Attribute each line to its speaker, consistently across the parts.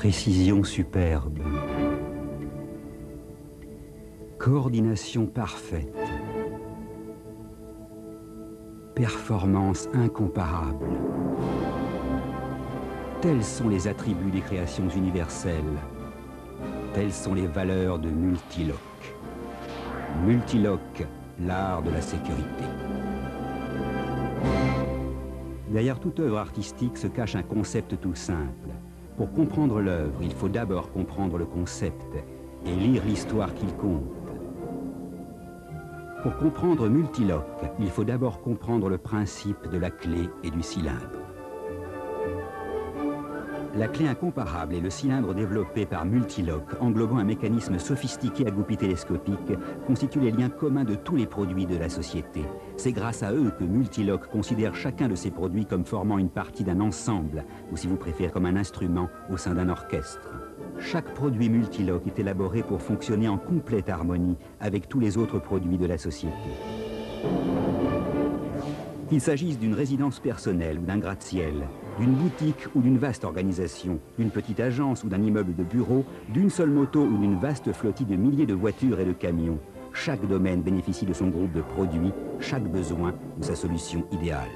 Speaker 1: Précision superbe. Coordination parfaite. Performance incomparable. Tels sont les attributs des créations universelles. Telles sont les valeurs de Multiloc. Multiloc, l'art de la sécurité. Derrière toute œuvre artistique se cache un concept tout simple. Pour comprendre l'œuvre, il faut d'abord comprendre le concept et lire l'histoire qu'il compte. Pour comprendre Multiloc, il faut d'abord comprendre le principe de la clé et du cylindre. La clé incomparable et le cylindre développé par Multiloc, englobant un mécanisme sophistiqué à goupille télescopique, constituent les liens communs de tous les produits de la société. C'est grâce à eux que Multiloc considère chacun de ses produits comme formant une partie d'un ensemble, ou si vous préférez comme un instrument au sein d'un orchestre. Chaque produit Multiloc est élaboré pour fonctionner en complète harmonie avec tous les autres produits de la société. Qu'il s'agisse d'une résidence personnelle ou d'un gratte-ciel, d'une boutique ou d'une vaste organisation, d'une petite agence ou d'un immeuble de bureau, d'une seule moto ou d'une vaste flottille de milliers de voitures et de camions, chaque domaine bénéficie de son groupe de produits, chaque besoin de sa solution idéale.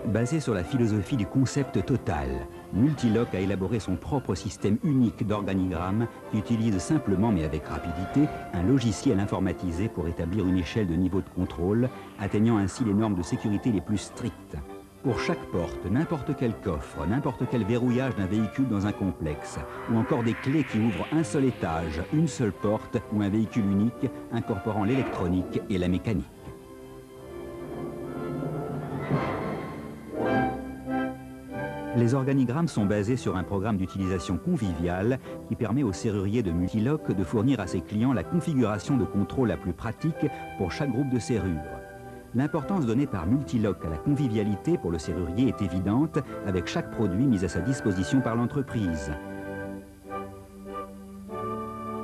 Speaker 1: Basé sur la philosophie du concept total, Multiloc a élaboré son propre système unique d'organigramme qui utilise simplement mais avec rapidité un logiciel informatisé pour établir une échelle de niveau de contrôle, atteignant ainsi les normes de sécurité les plus strictes. Pour chaque porte, n'importe quel coffre, n'importe quel verrouillage d'un véhicule dans un complexe, ou encore des clés qui ouvrent un seul étage, une seule porte ou un véhicule unique incorporant l'électronique et la mécanique. Les organigrammes sont basés sur un programme d'utilisation conviviale qui permet au serrurier de Multiloc de fournir à ses clients la configuration de contrôle la plus pratique pour chaque groupe de serrures. L'importance donnée par Multiloc à la convivialité pour le serrurier est évidente avec chaque produit mis à sa disposition par l'entreprise.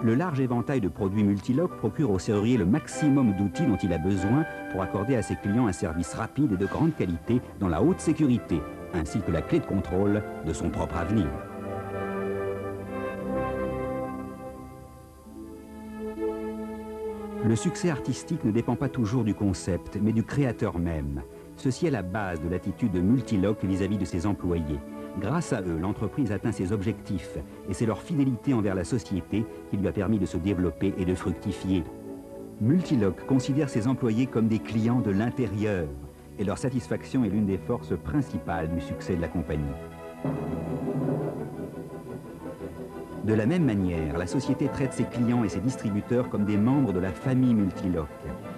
Speaker 1: Le large éventail de produits Multiloc procure au serrurier le maximum d'outils dont il a besoin pour accorder à ses clients un service rapide et de grande qualité dans la haute sécurité, ainsi que la clé de contrôle de son propre avenir. Le succès artistique ne dépend pas toujours du concept, mais du créateur même. Ceci est la base de l'attitude de Multiloc vis-à-vis de ses employés. Grâce à eux, l'entreprise atteint ses objectifs, et c'est leur fidélité envers la société qui lui a permis de se développer et de fructifier. Multiloc considère ses employés comme des clients de l'intérieur, et leur satisfaction est l'une des forces principales du succès de la compagnie. De la même manière, la société traite ses clients et ses distributeurs comme des membres de la famille Multiloc.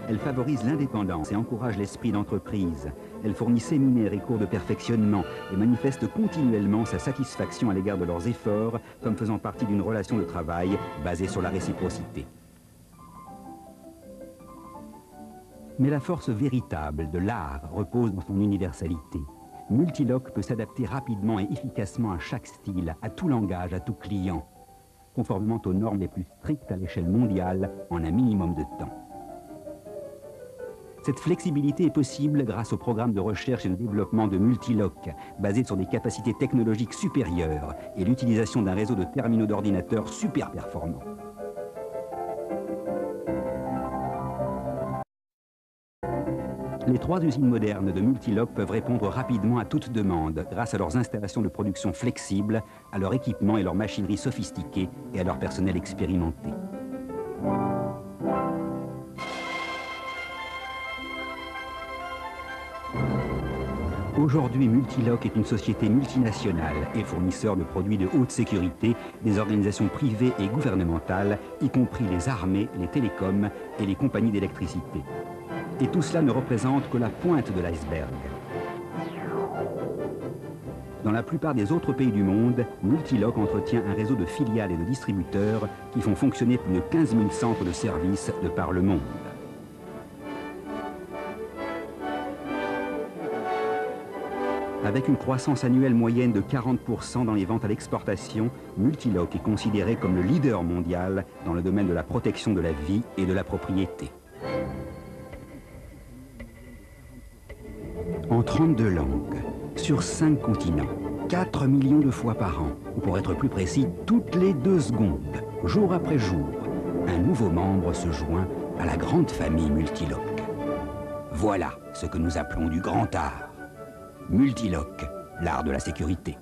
Speaker 1: Elle favorise l'indépendance et encourage l'esprit d'entreprise. Elle fournit séminaires et cours de perfectionnement et manifeste continuellement sa satisfaction à l'égard de leurs efforts comme faisant partie d'une relation de travail basée sur la réciprocité. Mais la force véritable de l'art repose dans son universalité. Multiloc peut s'adapter rapidement et efficacement à chaque style, à tout langage, à tout client, conformément aux normes les plus strictes à l'échelle mondiale en un minimum de temps. Cette flexibilité est possible grâce au programme de recherche et de développement de Multiloc, basé sur des capacités technologiques supérieures et l'utilisation d'un réseau de terminaux d'ordinateurs super performants. Les 3 usines modernes de Multiloc peuvent répondre rapidement à toute demande grâce à leurs installations de production flexibles, à leur équipement et leur machinerie sophistiquée et à leur personnel expérimenté. Aujourd'hui, Multiloc est une société multinationale et fournisseur de produits de haute sécurité des organisations privées et gouvernementales, y compris les armées, les télécoms et les compagnies d'électricité. Et tout cela ne représente que la pointe de l'iceberg. Dans la plupart des autres pays du monde, Multiloc entretient un réseau de filiales et de distributeurs qui font fonctionner plus de 15 000 centres de services de par le monde. Avec une croissance annuelle moyenne de 40% dans les ventes à l'exportation, Multiloc est considéré comme le leader mondial dans le domaine de la protection de la vie et de la propriété. En 32 langues, sur 5 continents, 4 millions de fois par an, ou pour être plus précis, toutes les 2 secondes, jour après jour, un nouveau membre se joint à la grande famille Multiloc. Voilà ce que nous appelons du grand art. Multiloc, l'art de la sécurité.